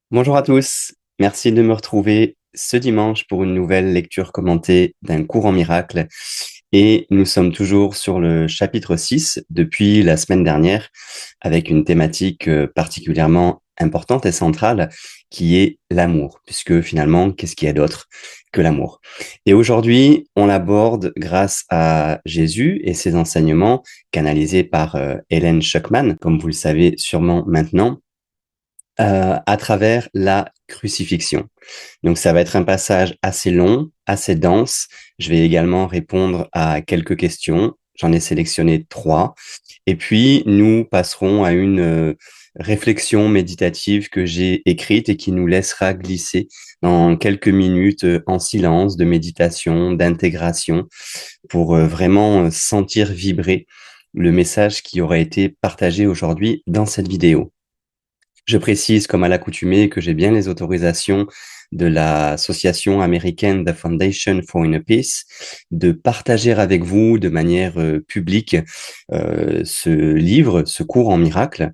Bonjour à tous, merci de me retrouver ce dimanche pour une nouvelle lecture commentée d'un cours en miracle. Et nous sommes toujours sur le chapitre 6 depuis la semaine dernière avec une thématique particulièrement importante et centrale qui est l'amour, puisque finalement, qu'est-ce qu'il y a d'autre que l'amour? Et aujourd'hui, on l'aborde grâce à Jésus et ses enseignements canalisés par Hélène Schuckman, comme vous le savez sûrement maintenant à travers la crucifixion. Donc ça va être un passage assez long, assez dense. Je vais également répondre à quelques questions. J'en ai sélectionné 3. Et puis nous passerons à une réflexion méditative que j'ai écrite et qui nous laissera glisser dans quelques minutes en silence de méditation, d'intégration, pour vraiment sentir vibrer le message qui aura été partagé aujourd'hui dans cette vidéo. Je précise, comme à l'accoutumée, que j'ai bien les autorisations de l'association américaine The Foundation for Inner Peace de partager avec vous de manière publique ce livre, ce cours en miracle,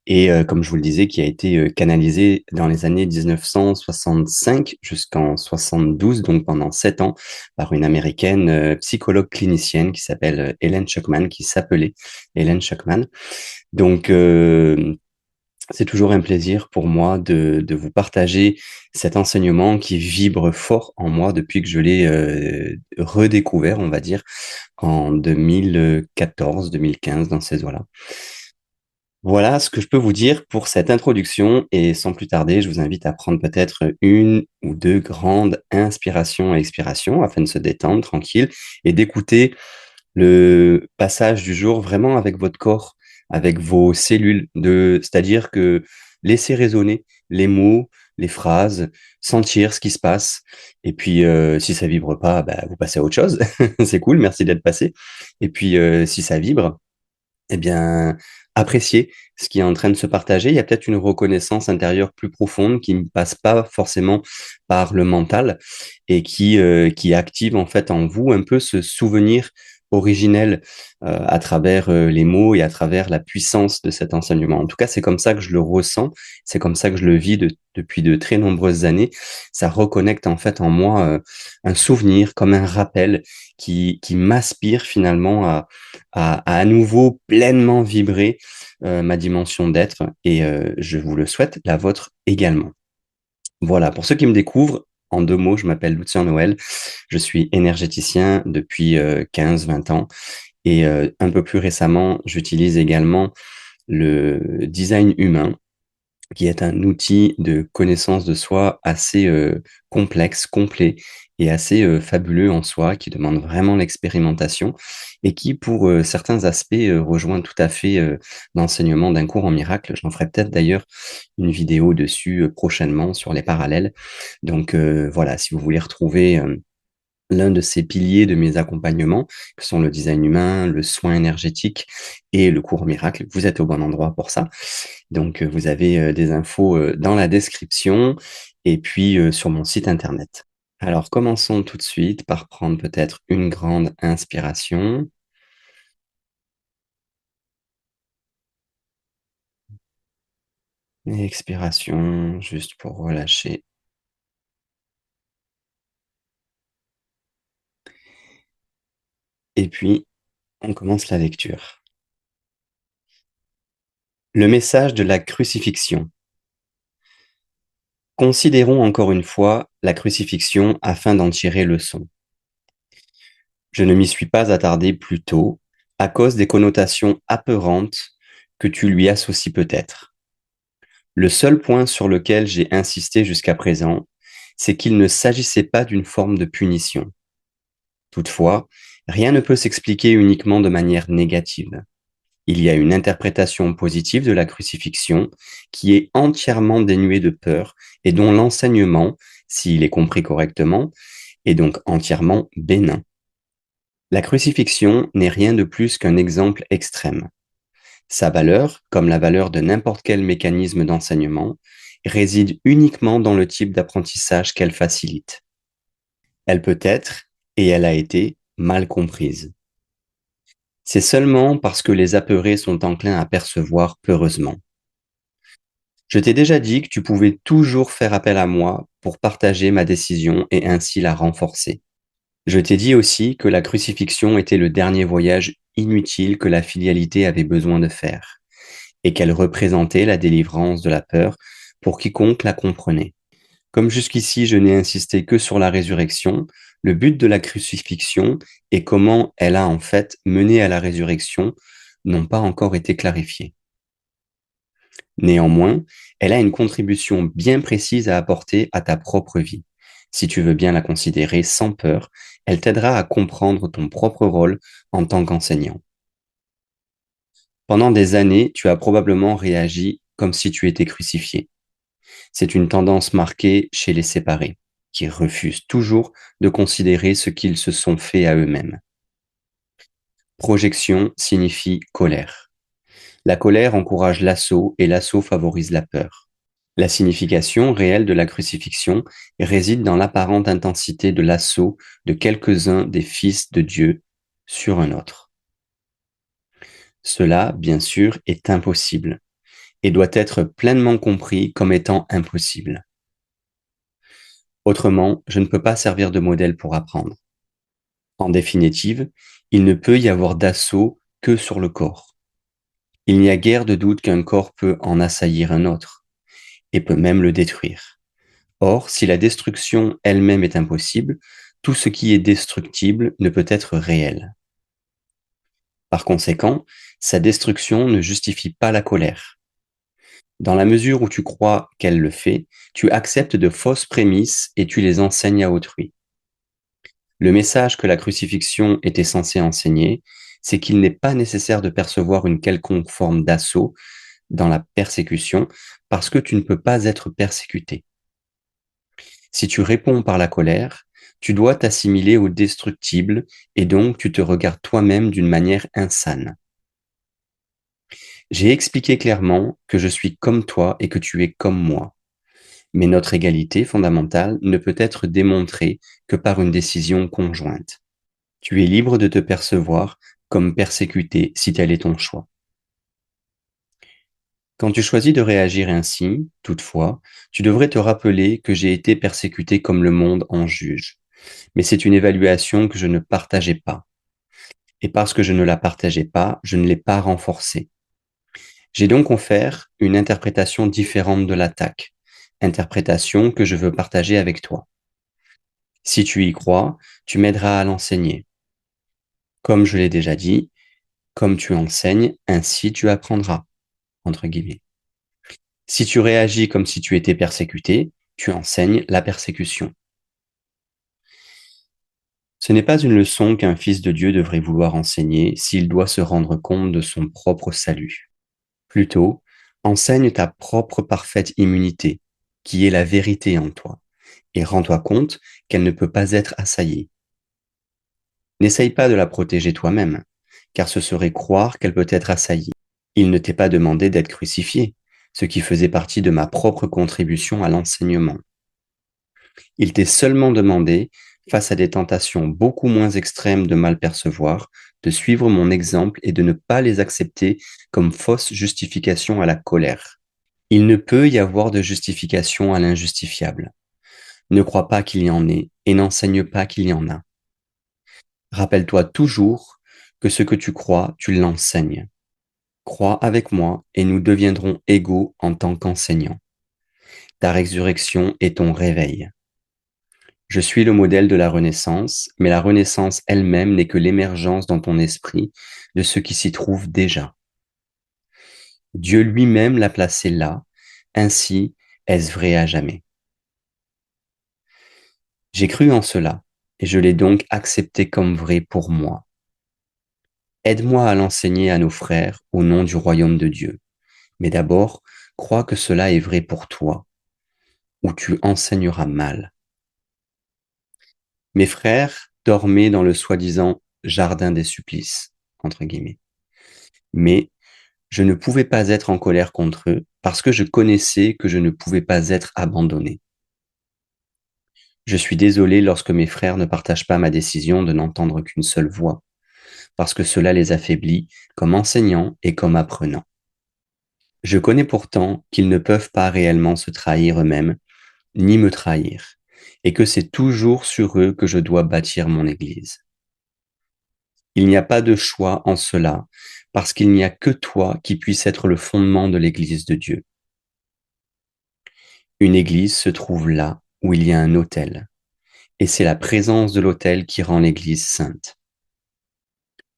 et comme je vous le disais, qui a été canalisé dans les années 1965 jusqu'en 72, donc pendant 7 ans, par une américaine psychologue clinicienne qui s'appelle Helen Schuckman, qui s'appelait Helen Schuckman. Donc, c'est toujours un plaisir pour moi de vous partager cet enseignement qui vibre fort en moi depuis que je l'ai redécouvert, on va dire, en 2014-2015, dans ces eaux-là. Voilà ce que je peux vous dire pour cette introduction et sans plus tarder, je vous invite à prendre peut-être une ou deux grandes inspirations et expirations afin de se détendre tranquille et d'écouter le passage du jour vraiment avec votre corps, avec vos cellules, c'est-à-dire que laissez résonner les mots, les phrases, sentir ce qui se passe. Et puis, si ça vibre pas, bah, vous passez à autre chose. C'est cool, merci d'être passé. Et puis, si ça vibre, eh bien, appréciez ce qui est en train de se partager. Il y a peut-être une reconnaissance intérieure plus profonde qui ne passe pas forcément par le mental et qui active en fait en vous un peu ce souvenir originel à travers les mots et à travers la puissance de cet enseignement. En tout cas, c'est comme ça que je le ressens, c'est comme ça que je le vis depuis de très nombreuses années. Ça reconnecte en fait en moi un souvenir, comme un rappel qui m'aspire finalement à nouveau pleinement vibrer ma dimension d'être et je vous le souhaite, la vôtre également. Voilà, pour ceux qui me découvrent, en 2 mots, je m'appelle Lucien Noël, je suis énergéticien depuis 15-20 ans et un peu plus récemment, j'utilise également le design humain qui est un outil de connaissance de soi assez complexe, complet et assez fabuleux en soi, qui demande vraiment l'expérimentation et qui, pour certains aspects, rejoint tout à fait l'enseignement d'un cours en miracle. J'en ferai peut-être d'ailleurs une vidéo dessus prochainement sur les parallèles. Donc voilà, si vous voulez retrouver l'un de ces piliers de mes accompagnements, que sont le design humain, le soin énergétique et le cours miracle, vous êtes au bon endroit pour ça. Donc, vous avez des infos dans la description et puis sur mon site internet. Alors, commençons tout de suite par prendre peut-être une grande inspiration et expiration, juste pour relâcher. Et puis, on commence la lecture. Le message de la crucifixion. Considérons encore une fois la crucifixion afin d'en tirer leçon. Je ne m'y suis pas attardé plus tôt à cause des connotations apeurantes que tu lui associes peut-être. Le seul point sur lequel j'ai insisté jusqu'à présent, c'est qu'il ne s'agissait pas d'une forme de punition. Toutefois, rien ne peut s'expliquer uniquement de manière négative. Il y a une interprétation positive de la crucifixion qui est entièrement dénuée de peur et dont l'enseignement, s'il est compris correctement, est donc entièrement bénin. La crucifixion n'est rien de plus qu'un exemple extrême. Sa valeur, comme la valeur de n'importe quel mécanisme d'enseignement, réside uniquement dans le type d'apprentissage qu'elle facilite. Elle peut être, et elle a été, mal comprise. C'est seulement parce que les apeurés sont enclins à percevoir peureusement. Je t'ai déjà dit que tu pouvais toujours faire appel à moi pour partager ma décision et ainsi la renforcer. Je t'ai dit aussi que la crucifixion était le dernier voyage inutile que la filialité avait besoin de faire, et qu'elle représentait la délivrance de la peur pour quiconque la comprenait. Comme jusqu'ici je n'ai insisté que sur la résurrection, le but de la crucifixion et comment elle a en fait mené à la résurrection n'ont pas encore été clarifiés. Néanmoins, elle a une contribution bien précise à apporter à ta propre vie. Si tu veux bien la considérer sans peur, elle t'aidera à comprendre ton propre rôle en tant qu'enseignant. Pendant des années, tu as probablement réagi comme si tu étais crucifié. C'est une tendance marquée chez les séparés, qui refusent toujours de considérer ce qu'ils se sont fait à eux-mêmes. Projection signifie colère. La colère encourage l'assaut et l'assaut favorise la peur. La signification réelle de la crucifixion réside dans l'apparente intensité de l'assaut de quelques-uns des fils de Dieu sur un autre. Cela, bien sûr, est impossible et doit être pleinement compris comme étant impossible. Autrement, je ne peux pas servir de modèle pour apprendre. En définitive, il ne peut y avoir d'assaut que sur le corps. Il n'y a guère de doute qu'un corps peut en assaillir un autre et peut même le détruire. Or, si la destruction elle-même est impossible, tout ce qui est destructible ne peut être réel. Par conséquent, sa destruction ne justifie pas la colère. Dans la mesure où tu crois qu'elle le fait, tu acceptes de fausses prémices et tu les enseignes à autrui. Le message que la crucifixion était censée enseigner, c'est qu'il n'est pas nécessaire de percevoir une quelconque forme d'assaut dans la persécution parce que tu ne peux pas être persécuté. Si tu réponds par la colère, tu dois t'assimiler au destructible et donc tu te regardes toi-même d'une manière insane. J'ai expliqué clairement que je suis comme toi et que tu es comme moi. Mais notre égalité fondamentale ne peut être démontrée que par une décision conjointe. Tu es libre de te percevoir comme persécuté si tel est ton choix. Quand tu choisis de réagir ainsi, toutefois, tu devrais te rappeler que j'ai été persécuté comme le monde en juge. Mais c'est une évaluation que je ne partageais pas. Et parce que je ne la partageais pas, je ne l'ai pas renforcée. J'ai donc offert une interprétation différente de l'attaque, interprétation que je veux partager avec toi. Si tu y crois, tu m'aideras à l'enseigner. Comme je l'ai déjà dit, comme tu enseignes, ainsi tu apprendras, entre guillemets. Si tu réagis comme si tu étais persécuté, tu enseignes la persécution. Ce n'est pas une leçon qu'un fils de Dieu devrait vouloir enseigner s'il doit se rendre compte de son propre salut. Plutôt, enseigne ta propre parfaite immunité, qui est la vérité en toi, et rends-toi compte qu'elle ne peut pas être assaillie. N'essaye pas de la protéger toi-même, car ce serait croire qu'elle peut être assaillie. Il ne t'est pas demandé d'être crucifié, ce qui faisait partie de ma propre contribution à l'enseignement. Il t'est seulement demandé, face à des tentations beaucoup moins extrêmes de mal percevoir, de suivre mon exemple et de ne pas les accepter comme fausse justification à la colère. Il ne peut y avoir de justification à l'injustifiable. Ne crois pas qu'il y en ait et n'enseigne pas qu'il y en a. Rappelle-toi toujours que ce que tu crois, tu l'enseignes. Crois avec moi et nous deviendrons égaux en tant qu'enseignants. Ta résurrection est ton réveil. Je suis le modèle de la Renaissance, mais la Renaissance elle-même n'est que l'émergence dans ton esprit de ce qui s'y trouve déjà. Dieu lui-même l'a placé là, ainsi est-ce vrai à jamais. J'ai cru en cela, et je l'ai donc accepté comme vrai pour moi. Aide-moi à l'enseigner à nos frères au nom du royaume de Dieu. Mais d'abord, crois que cela est vrai pour toi, ou tu enseigneras mal. Mes frères dormaient dans le soi-disant jardin des supplices, entre guillemets. Mais je ne pouvais pas être en colère contre eux parce que je connaissais que je ne pouvais pas être abandonné. Je suis désolé lorsque mes frères ne partagent pas ma décision de n'entendre qu'une seule voix, parce que cela les affaiblit comme enseignants et comme apprenants. Je connais pourtant qu'ils ne peuvent pas réellement se trahir eux-mêmes, ni me trahir, et que c'est toujours sur eux que je dois bâtir mon Église. Il n'y a pas de choix en cela, parce qu'il n'y a que toi qui puisse être le fondement de l'Église de Dieu. Une Église se trouve là où il y a un autel, et c'est la présence de l'autel qui rend l'Église sainte.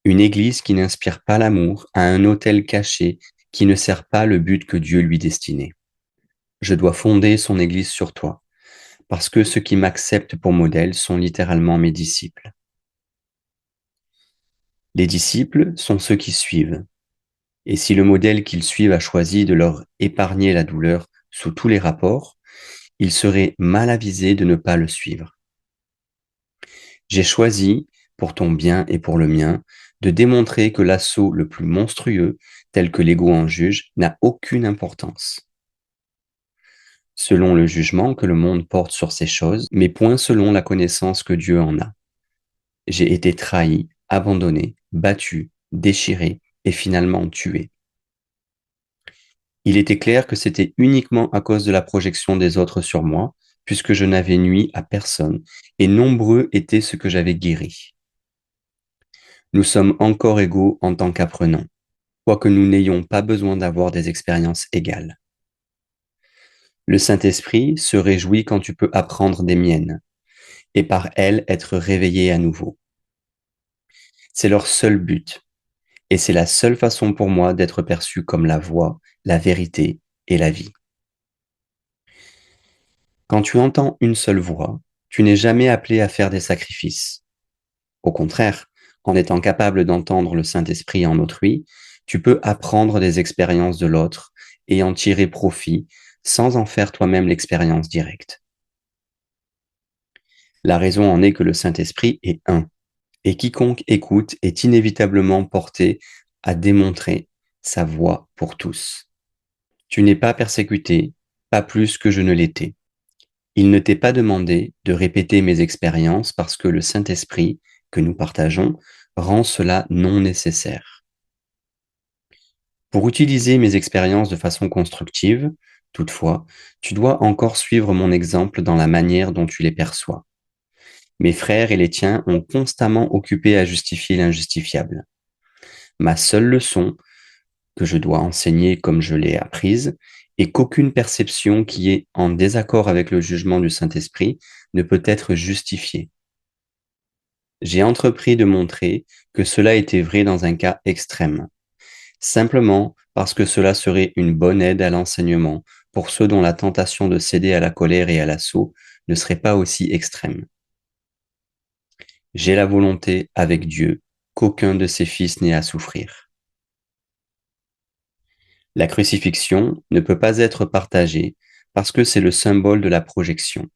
Une Église qui n'inspire pas l'amour a un autel caché qui ne sert pas le but que Dieu lui destinait. Je dois fonder son Église sur toi, parce que ceux qui m'acceptent pour modèle sont littéralement mes disciples. Les disciples sont ceux qui suivent, et si le modèle qu'ils suivent a choisi de leur épargner la douleur sous tous les rapports, il serait mal avisé de ne pas le suivre. J'ai choisi, pour ton bien et pour le mien, de démontrer que l'assaut le plus monstrueux, tel que l'ego en juge, n'a aucune importance. Selon le jugement que le monde porte sur ces choses, mais point selon la connaissance que Dieu en a. J'ai été trahi, abandonné, battu, déchiré et finalement tué. Il était clair que c'était uniquement à cause de la projection des autres sur moi, puisque je n'avais nui à personne, et nombreux étaient ceux que j'avais guéris. Nous sommes encore égaux en tant qu'apprenants, quoique nous n'ayons pas besoin d'avoir des expériences égales. Le Saint-Esprit se réjouit quand tu peux apprendre des miennes, et par elles être réveillé à nouveau. C'est leur seul but, et c'est la seule façon pour moi d'être perçu comme la voie, la vérité et la vie. Quand tu entends une seule voix, tu n'es jamais appelé à faire des sacrifices. Au contraire, en étant capable d'entendre le Saint-Esprit en autrui, tu peux apprendre des expériences de l'autre et en tirer profit sans en faire toi-même l'expérience directe. La raison en est que le Saint-Esprit est un, et quiconque écoute est inévitablement porté à démontrer sa voix pour tous. Tu n'es pas persécuté, pas plus que je ne l'étais. Il ne t'est pas demandé de répéter mes expériences parce que le Saint-Esprit, que nous partageons, rend cela non nécessaire. Pour utiliser mes expériences de façon constructive, toutefois, tu dois encore suivre mon exemple dans la manière dont tu les perçois. Mes frères et les tiens ont constamment occupé à justifier l'injustifiable. Ma seule leçon, que je dois enseigner comme je l'ai apprise, est qu'aucune perception qui est en désaccord avec le jugement du Saint-Esprit ne peut être justifiée. J'ai entrepris de montrer que cela était vrai dans un cas extrême, simplement parce que cela serait une bonne aide à l'enseignement pour ceux dont la tentation de céder à la colère et à l'assaut ne serait pas aussi extrême. J'ai la volonté, avec Dieu, qu'aucun de ses fils n'ait à souffrir. La crucifixion ne peut pas être partagée parce que c'est le symbole de la projection.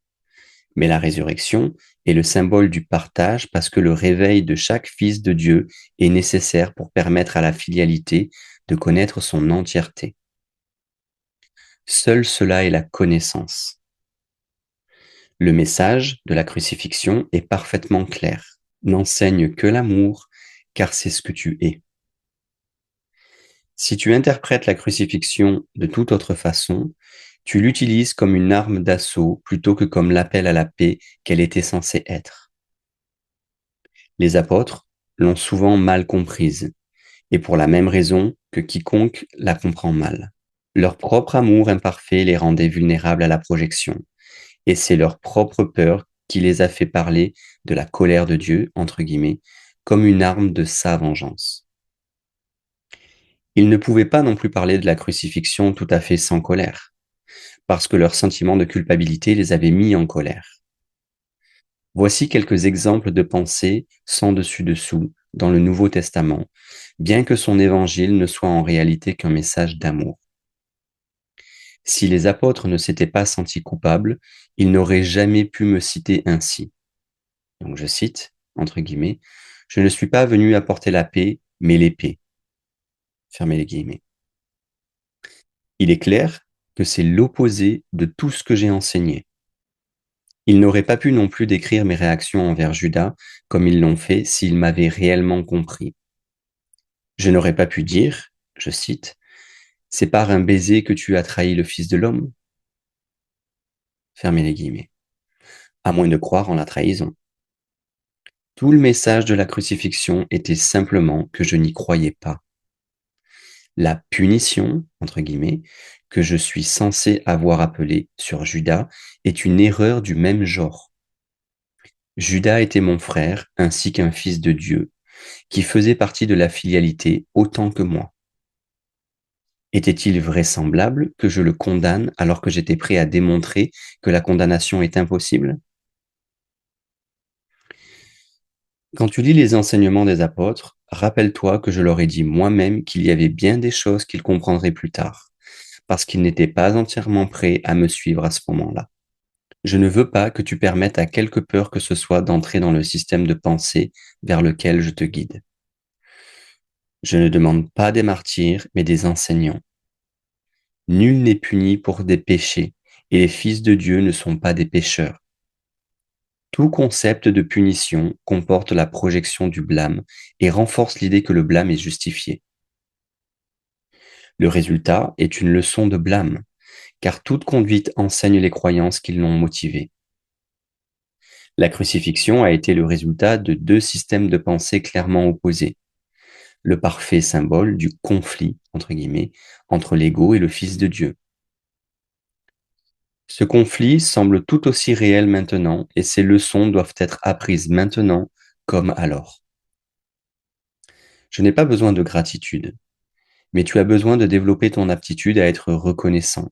Mais la résurrection est le symbole du partage parce que le réveil de chaque fils de Dieu est nécessaire pour permettre à la filialité de connaître son entièreté. Seul cela est la connaissance. Le message de la crucifixion est parfaitement clair. N'enseigne que l'amour, car c'est ce que tu es. Si tu interprètes la crucifixion de toute autre façon, tu l'utilises comme une arme d'assaut plutôt que comme l'appel à la paix qu'elle était censée être. Les apôtres l'ont souvent mal comprise, et pour la même raison que quiconque la comprend mal. Leur propre amour imparfait les rendait vulnérables à la projection, et c'est leur propre peur qui les a fait parler de la colère de Dieu, entre guillemets, comme une arme de sa vengeance. Ils ne pouvaient pas non plus parler de la crucifixion tout à fait sans colère, parce que leur sentiment de culpabilité les avait mis en colère. Voici quelques exemples de pensées sans dessus-dessous dans le Nouveau Testament, bien que son évangile ne soit en réalité qu'un message d'amour. Si les apôtres ne s'étaient pas sentis coupables, ils n'auraient jamais pu me citer ainsi. Donc je cite, entre guillemets, « Je ne suis pas venu apporter la paix, mais l'épée. » Fermez les guillemets. Il est clair que c'est l'opposé de tout ce que j'ai enseigné. Ils n'auraient pas pu non plus décrire mes réactions envers Judas comme ils l'ont fait s'ils m'avaient réellement compris. Je n'aurais pas pu dire, je cite, C'est par un baiser que tu as trahi le Fils de l'homme? Fermez les guillemets. À moins de croire en la trahison. Tout le message de la crucifixion était simplement que je n'y croyais pas. La punition, entre guillemets, que je suis censé avoir appelée sur Judas est une erreur du même genre. Judas était mon frère ainsi qu'un fils de Dieu, qui faisait partie de la filialité autant que moi. Était-il vraisemblable que je le condamne alors que j'étais prêt à démontrer que la condamnation est impossible? Quand tu lis les enseignements des apôtres, rappelle-toi que je leur ai dit moi-même qu'il y avait bien des choses qu'ils comprendraient plus tard, parce qu'ils n'étaient pas entièrement prêts à me suivre à ce moment-là. Je ne veux pas que tu permettes à quelque peur que ce soit d'entrer dans le système de pensée vers lequel je te guide. Je ne demande pas des martyrs, mais des enseignants. Nul n'est puni pour des péchés, et les fils de Dieu ne sont pas des pécheurs. Tout concept de punition comporte la projection du blâme et renforce l'idée que le blâme est justifié. Le résultat est une leçon de blâme, car toute conduite enseigne les croyances qui l'ont motivée. La crucifixion a été le résultat de deux systèmes de pensée clairement opposés. Le parfait symbole du conflit, entre guillemets, entre l'ego et le Fils de Dieu. Ce conflit semble tout aussi réel maintenant et ces leçons doivent être apprises maintenant comme alors. Je n'ai pas besoin de gratitude, mais tu as besoin de développer ton aptitude à être reconnaissant,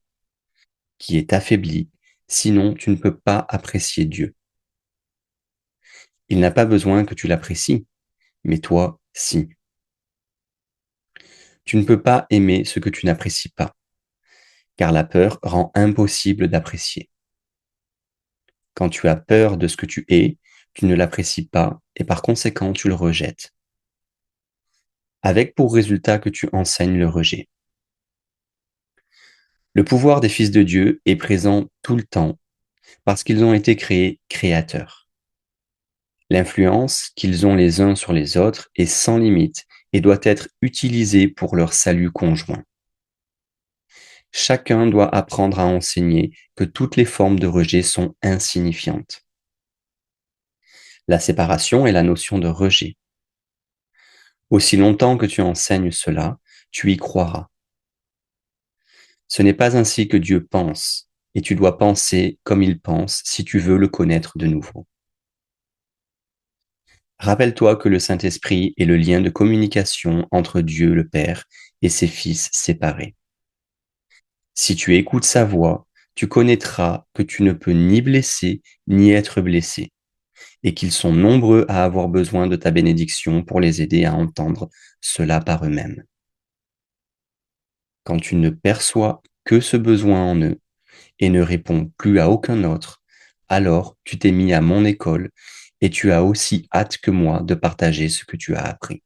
qui est affaiblie, sinon tu ne peux pas apprécier Dieu. Il n'a pas besoin que tu l'apprécies, mais toi, si. Tu ne peux pas aimer ce que tu n'apprécies pas, car la peur rend impossible d'apprécier. Quand tu as peur de ce que tu es, tu ne l'apprécies pas et par conséquent tu le rejettes, avec pour résultat que tu enseignes le rejet. Le pouvoir des fils de Dieu est présent tout le temps parce qu'ils ont été créés créateurs. L'influence qu'ils ont les uns sur les autres est sans limite et doit être utilisée pour leur salut conjoint. Chacun doit apprendre à enseigner que toutes les formes de rejet sont insignifiantes. La séparation est la notion de rejet. Aussi longtemps que tu enseignes cela, tu y croiras. Ce n'est pas ainsi que Dieu pense, et tu dois penser comme il pense si tu veux le connaître de nouveau. Rappelle-toi que le Saint-Esprit est le lien de communication entre Dieu le Père et ses fils séparés. Si tu écoutes sa voix, tu connaîtras que tu ne peux ni blesser ni être blessé, et qu'ils sont nombreux à avoir besoin de ta bénédiction pour les aider à entendre cela par eux-mêmes. Quand tu ne perçois que ce besoin en eux et ne réponds plus à aucun autre, alors tu t'es mis à mon école et tu as aussi hâte que moi de partager ce que tu as appris.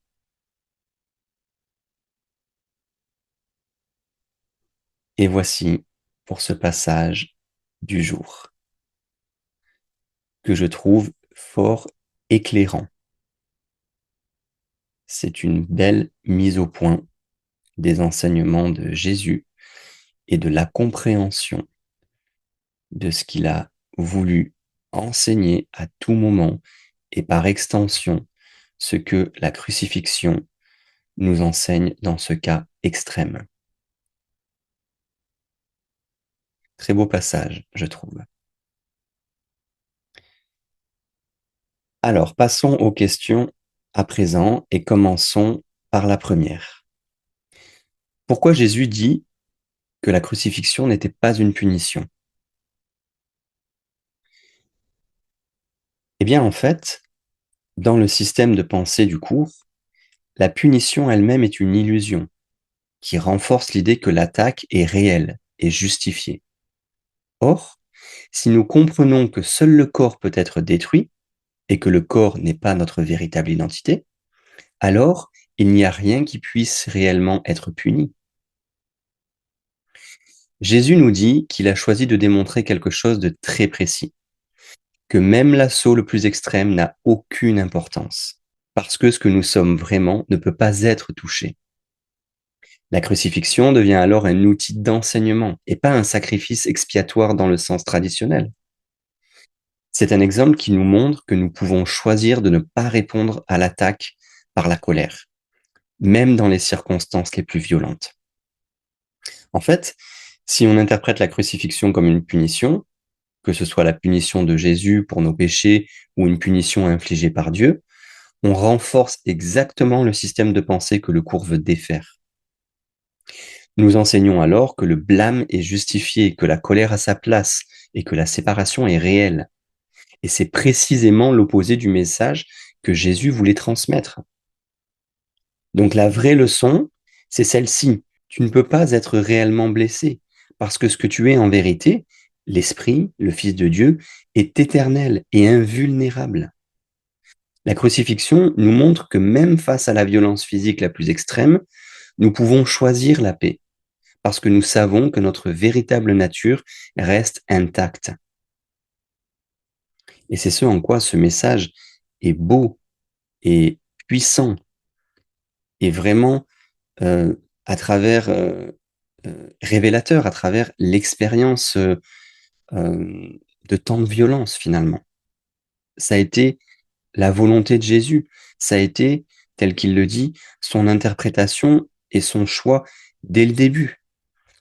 Et voici pour ce passage du jour que je trouve fort éclairant. C'est une belle mise au point des enseignements de Jésus et de la compréhension de ce qu'il a voulu enseigner à tout moment et par extension ce que la crucifixion nous enseigne dans ce cas extrême. Très beau passage, je trouve. Alors, passons aux questions à présent et commençons par la première. Pourquoi Jésus dit que la crucifixion n'était pas une punition? Eh bien, en fait, dans le système de pensée du cours, la punition elle-même est une illusion qui renforce l'idée que l'attaque est réelle et justifiée. Or, si nous comprenons que seul le corps peut être détruit et que le corps n'est pas notre véritable identité, alors il n'y a rien qui puisse réellement être puni. Jésus nous dit qu'il a choisi de démontrer quelque chose de très précis, que même l'assaut le plus extrême n'a aucune importance, parce que ce que nous sommes vraiment ne peut pas être touché. La crucifixion devient alors un outil d'enseignement et pas un sacrifice expiatoire dans le sens traditionnel. C'est un exemple qui nous montre que nous pouvons choisir de ne pas répondre à l'attaque par la colère, même dans les circonstances les plus violentes. En fait, si on interprète la crucifixion comme une punition, que ce soit la punition de Jésus pour nos péchés ou une punition infligée par Dieu, on renforce exactement le système de pensée que le cours veut défaire. Nous enseignons alors que le blâme est justifié, que la colère a sa place et que la séparation est réelle. Et c'est précisément l'opposé du message que Jésus voulait transmettre. Donc la vraie leçon, c'est celle-ci. Tu ne peux pas être réellement blessé parce que ce que tu es en vérité, l'Esprit, le Fils de Dieu, est éternel et invulnérable. La crucifixion nous montre que même face à la violence physique la plus extrême, nous pouvons choisir la paix parce que nous savons que notre véritable nature reste intacte. Et c'est ce en quoi ce message est beau et puissant et vraiment euh, à travers révélateur, à travers l'expérience de tant de violence finalement. Ça a été la volonté de Jésus, ça a été, tel qu'il le dit, son interprétation et son choix dès le début,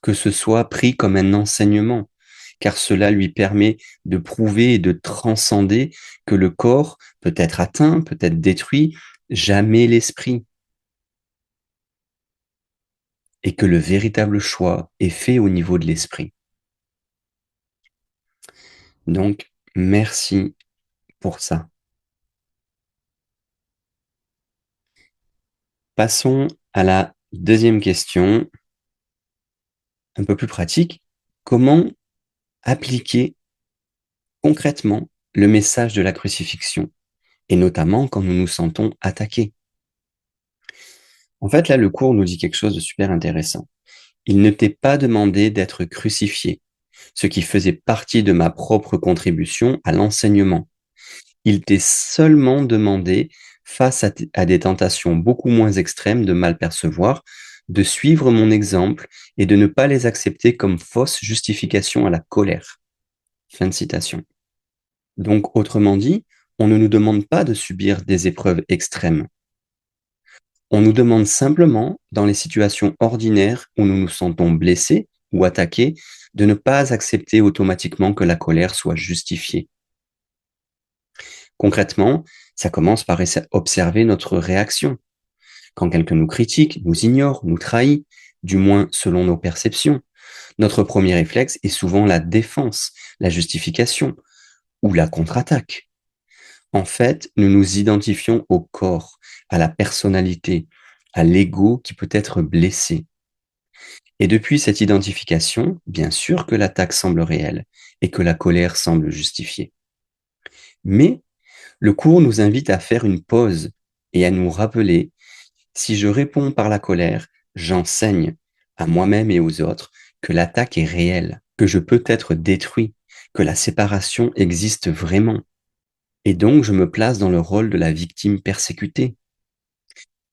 que ce soit pris comme un enseignement, car cela lui permet de prouver et de transcender que le corps peut être atteint, peut être détruit, jamais l'esprit, et que le véritable choix est fait au niveau de l'esprit. Donc, merci pour ça. Passons à la deuxième question, un peu plus pratique. Comment appliquer concrètement le message de la crucifixion, et notamment quand nous nous sentons attaqués? En fait, là, le cours nous dit quelque chose de super intéressant. Il ne t'est pas demandé d'être crucifié, ce qui faisait partie de ma propre contribution à l'enseignement. Il t'est seulement demandé, face à des tentations beaucoup moins extrêmes de mal percevoir, de suivre mon exemple et de ne pas les accepter comme fausse justification à la colère. Fin de citation. Donc, autrement dit, on ne nous demande pas de subir des épreuves extrêmes. On nous demande simplement, dans les situations ordinaires où nous nous sentons blessés ou attaqués, de ne pas accepter automatiquement que la colère soit justifiée. Concrètement, ça commence par observer notre réaction. Quand quelqu'un nous critique, nous ignore, nous trahit, du moins selon nos perceptions, notre premier réflexe est souvent la défense, la justification ou la contre-attaque. En fait, nous nous identifions au corps, à la personnalité, à l'ego qui peut être blessé. Et depuis cette identification, bien sûr que l'attaque semble réelle et que la colère semble justifiée. Mais le cours nous invite à faire une pause et à nous rappeler, si je réponds par la colère, j'enseigne à moi-même et aux autres que l'attaque est réelle, que je peux être détruit, que la séparation existe vraiment. Et donc je me place dans le rôle de la victime persécutée.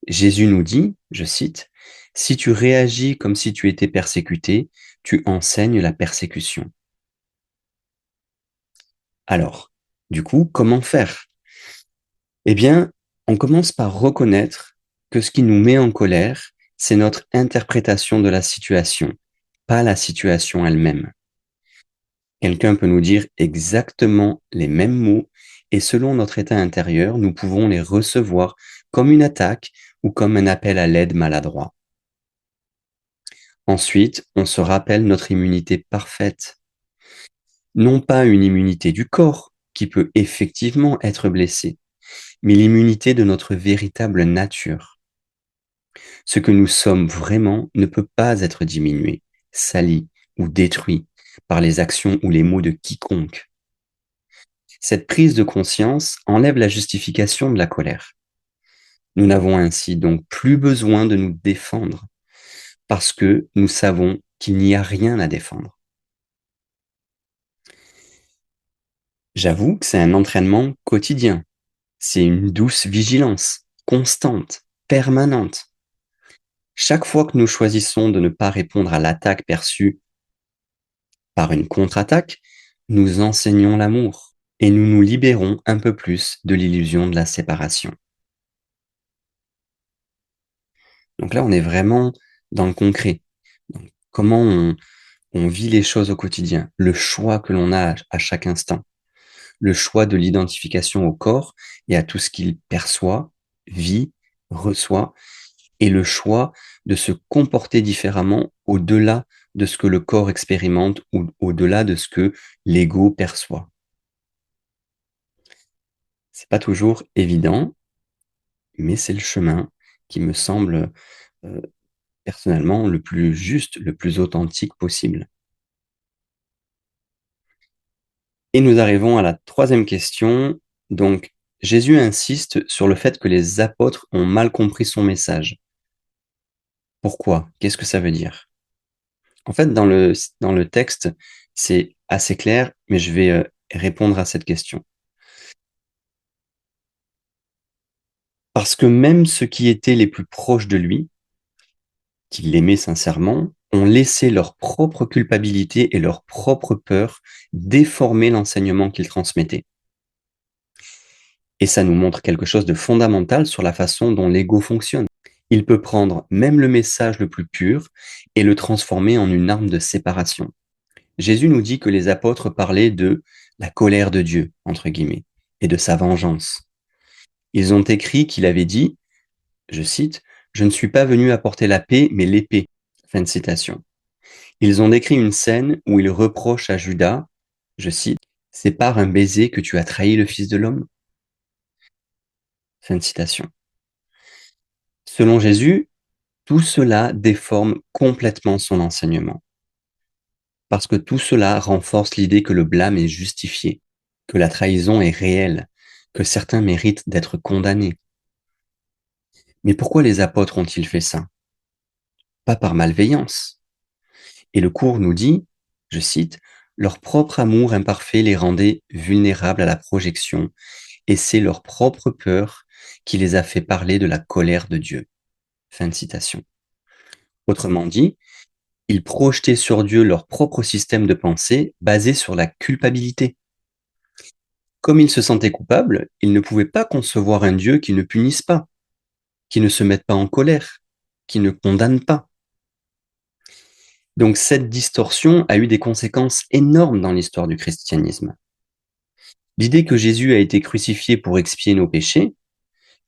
Jésus nous dit, je cite, si tu réagis comme si tu étais persécuté, tu enseignes la persécution. Alors, du coup, comment faire? Eh bien, on commence par reconnaître que ce qui nous met en colère, c'est notre interprétation de la situation, pas la situation elle-même. Quelqu'un peut nous dire exactement les mêmes mots et selon notre état intérieur, nous pouvons les recevoir comme une attaque ou comme un appel à l'aide maladroit. Ensuite, on se rappelle notre immunité parfaite. Non pas une immunité du corps, qui peut effectivement être blessée, mais l'immunité de notre véritable nature. Ce que nous sommes vraiment ne peut pas être diminué, sali ou détruit par les actions ou les mots de quiconque. Cette prise de conscience enlève la justification de la colère. Nous n'avons ainsi donc plus besoin de nous défendre, parce que nous savons qu'il n'y a rien à défendre. J'avoue que c'est un entraînement quotidien. C'est une douce vigilance, constante, permanente. Chaque fois que nous choisissons de ne pas répondre à l'attaque perçue par une contre-attaque, nous enseignons l'amour et nous nous libérons un peu plus de l'illusion de la séparation. Donc là, on est vraiment dans le concret. Donc, comment on vit les choses au quotidien, le choix que l'on a à chaque instant, le choix de l'identification au corps et à tout ce qu'il perçoit, vit, reçoit, et le choix de se comporter différemment au-delà de ce que le corps expérimente ou au-delà de ce que l'ego perçoit. C'est pas toujours évident, mais c'est le chemin qui me semble euh, personnellement le plus juste, le plus authentique possible. Et nous arrivons à la troisième question. Donc, Jésus insiste sur le fait que les apôtres ont mal compris son message. Pourquoi? Qu'est-ce que ça veut dire? En fait, dans le texte, c'est assez clair, mais je vais répondre à cette question. Parce que même ceux qui étaient les plus proches de lui, qui l'aimaient sincèrement, ont laissé leur propre culpabilité et leur propre peur déformer l'enseignement qu'il transmettait. Et ça nous montre quelque chose de fondamental sur la façon dont l'ego fonctionne. Il peut prendre même le message le plus pur et le transformer en une arme de séparation. Jésus nous dit que les apôtres parlaient de la colère de Dieu, entre guillemets, et de sa vengeance. Ils ont écrit qu'il avait dit, je cite, je ne suis pas venu apporter la paix, mais l'épée. Fin de citation. Ils ont décrit une scène où il reproche à Judas, je cite, c'est par un baiser que tu as trahi le Fils de l'homme. Fin de citation. Selon Jésus, tout cela déforme complètement son enseignement, parce que tout cela renforce l'idée que le blâme est justifié, que la trahison est réelle, que certains méritent d'être condamnés. Mais pourquoi les apôtres ont-ils fait ça? Pas par malveillance. Et le cours nous dit, je cite, leur propre amour imparfait les rendait vulnérables à la projection, et c'est leur propre peur qui les a fait parler de la colère de Dieu. Fin de citation. Autrement dit, ils projetaient sur Dieu leur propre système de pensée basé sur la culpabilité. Comme ils se sentaient coupables, ils ne pouvaient pas concevoir un Dieu qui ne punisse pas, qui ne se mette pas en colère, qui ne condamne pas. Donc cette distorsion a eu des conséquences énormes dans l'histoire du christianisme. L'idée que Jésus a été crucifié pour expier nos péchés,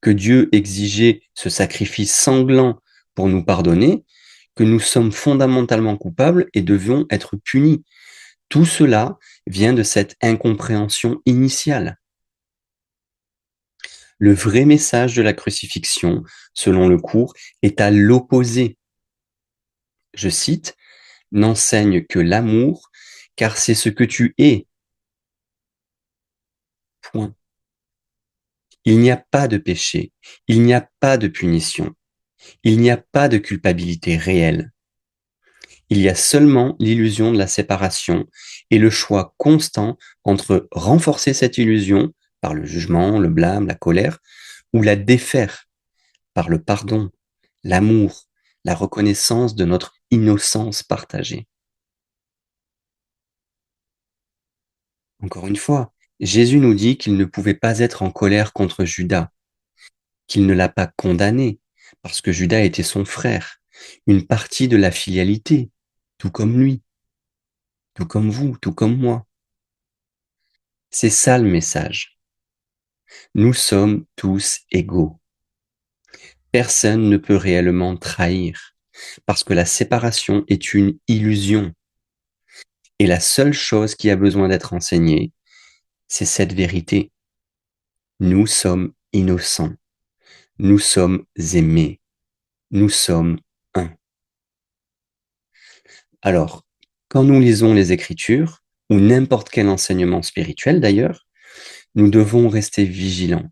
que Dieu exigeait ce sacrifice sanglant pour nous pardonner, que nous sommes fondamentalement coupables et devions être punis. Tout cela vient de cette incompréhension initiale. Le vrai message de la crucifixion, selon le cours, est à l'opposé. Je cite, n'enseigne que l'amour, car c'est ce que tu es. Point. Il n'y a pas de péché, il n'y a pas de punition, il n'y a pas de culpabilité réelle. Il y a seulement l'illusion de la séparation et le choix constant entre renforcer cette illusion par le jugement, le blâme, la colère, ou la défaire par le pardon, l'amour, la reconnaissance de notre innocence partagée. Encore une fois, Jésus nous dit qu'il ne pouvait pas être en colère contre Judas, qu'il ne l'a pas condamné, parce que Judas était son frère, une partie de la filialité, tout comme lui, tout comme vous, tout comme moi. C'est ça le message. Nous sommes tous égaux. Personne ne peut réellement trahir, parce que la séparation est une illusion. Et la seule chose qui a besoin d'être enseignée, c'est cette vérité. Nous sommes innocents. Nous sommes aimés. Nous sommes un. Alors, quand nous lisons les Écritures, ou n'importe quel enseignement spirituel d'ailleurs, nous devons rester vigilants.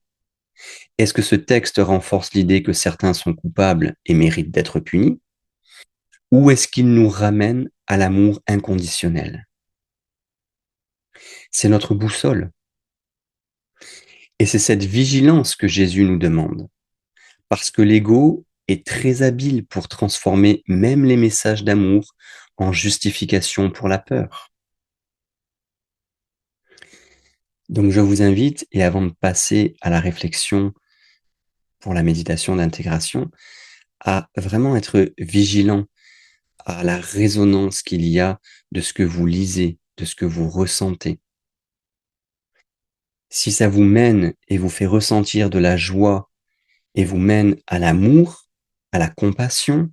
Est-ce que ce texte renforce l'idée que certains sont coupables et méritent d'être punis? Ou est-ce qu'il nous ramène à l'amour inconditionnel? C'est notre boussole. Et c'est cette vigilance que Jésus nous demande. Parce que l'ego est très habile pour transformer même les messages d'amour en justification pour la peur. Donc je vous invite, et avant de passer à la réflexion pour la méditation d'intégration, à vraiment être vigilant à la résonance qu'il y a de ce que vous lisez, de ce que vous ressentez. Si ça vous mène et vous fait ressentir de la joie et vous mène à l'amour, à la compassion,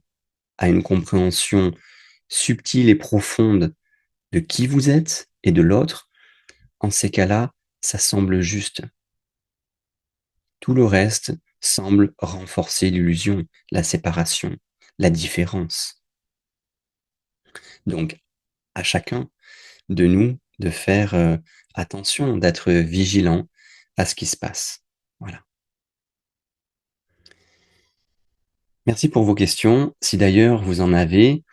à une compréhension subtile et profonde de qui vous êtes et de l'autre, en ces cas-là, ça semble juste. Tout le reste semble renforcer l'illusion, la séparation, la différence. Donc, à chacun de nous de faire attention, d'être vigilant à ce qui se passe. Voilà. Merci pour vos questions. Si d'ailleurs vous en avez,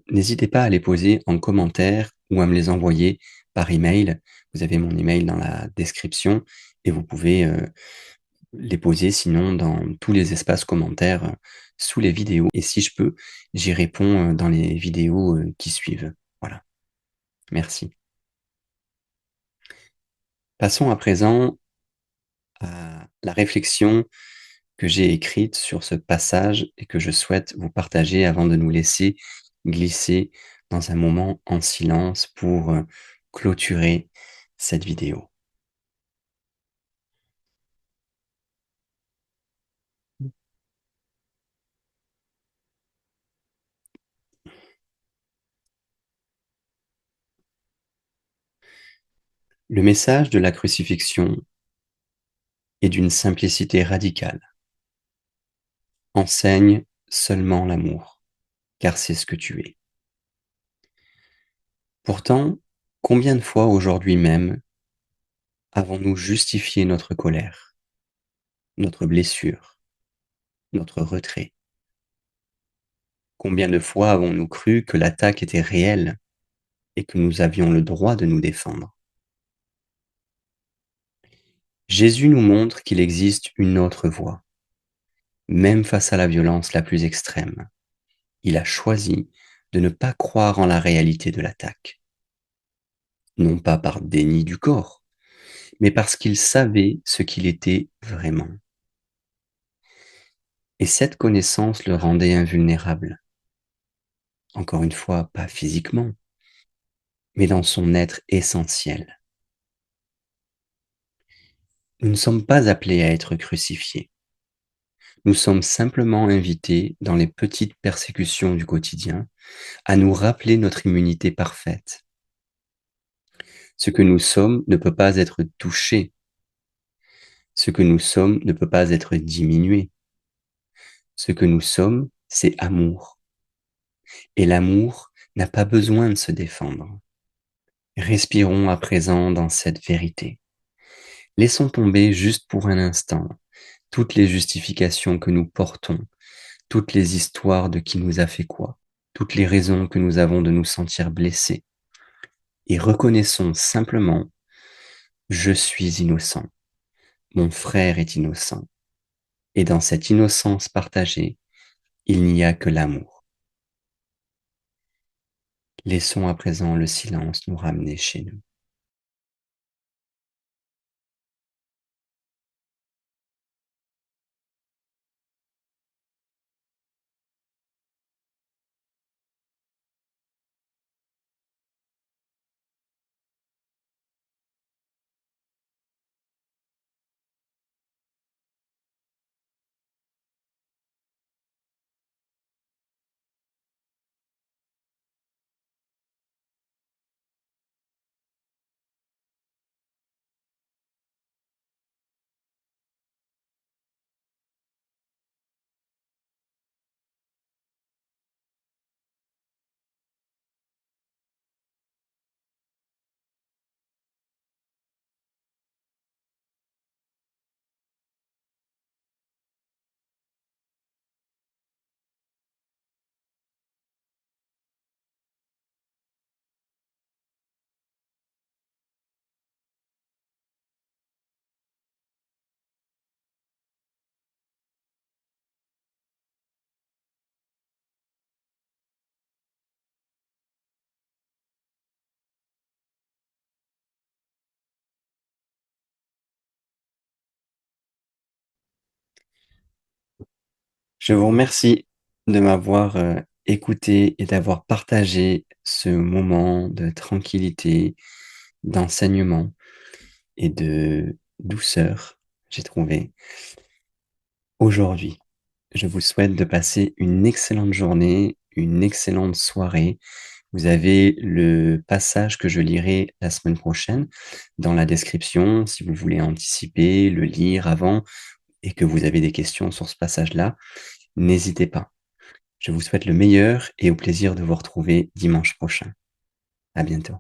n'hésitez pas à les poser en commentaire ou à me les envoyer par email. Vous avez mon email dans la description et vous pouvez les poser sinon dans tous les espaces commentaires sous les vidéos. Et si je peux, j'y réponds dans les vidéos qui suivent. Voilà. Merci. Passons à présent à la réflexion que j'ai écrite sur ce passage et que je souhaite vous partager avant de nous laisser glisser dans un moment en silence pour clôturer cette vidéo. Le message de la crucifixion est d'une simplicité radicale. Enseigne seulement l'amour, car c'est ce que tu es. Pourtant, combien de fois aujourd'hui même avons-nous justifié notre colère, notre blessure, notre retrait? Combien de fois avons-nous cru que l'attaque était réelle et que nous avions le droit de nous défendre? Jésus nous montre qu'il existe une autre voie, même face à la violence la plus extrême. Il a choisi de ne pas croire en la réalité de l'attaque, non pas par déni du corps, mais parce qu'il savait ce qu'il était vraiment. Et cette connaissance le rendait invulnérable. Encore une fois, pas physiquement, mais dans son être essentiel. Nous ne sommes pas appelés à être crucifiés. Nous sommes simplement invités, dans les petites persécutions du quotidien, à nous rappeler notre immunité parfaite. Ce que nous sommes ne peut pas être touché. Ce que nous sommes ne peut pas être diminué. Ce que nous sommes, c'est amour. Et l'amour n'a pas besoin de se défendre. Respirons à présent dans cette vérité. Laissons tomber juste pour un instant toutes les justifications que nous portons, toutes les histoires de qui nous a fait quoi, toutes les raisons que nous avons de nous sentir blessés, et reconnaissons simplement: je suis innocent, mon frère est innocent, et dans cette innocence partagée, il n'y a que l'amour. Laissons à présent le silence nous ramener chez nous. Je vous remercie de m'avoir écouté et d'avoir partagé ce moment de tranquillité, d'enseignement et de douceur, j'ai trouvé, aujourd'hui. Je vous souhaite de passer une excellente journée, une excellente soirée. Vous avez le passage que je lirai la semaine prochaine dans la description, si vous voulez anticiper, le lire avant et que vous avez des questions sur ce passage-là, n'hésitez pas. Je vous souhaite le meilleur et au plaisir de vous retrouver dimanche prochain. À bientôt.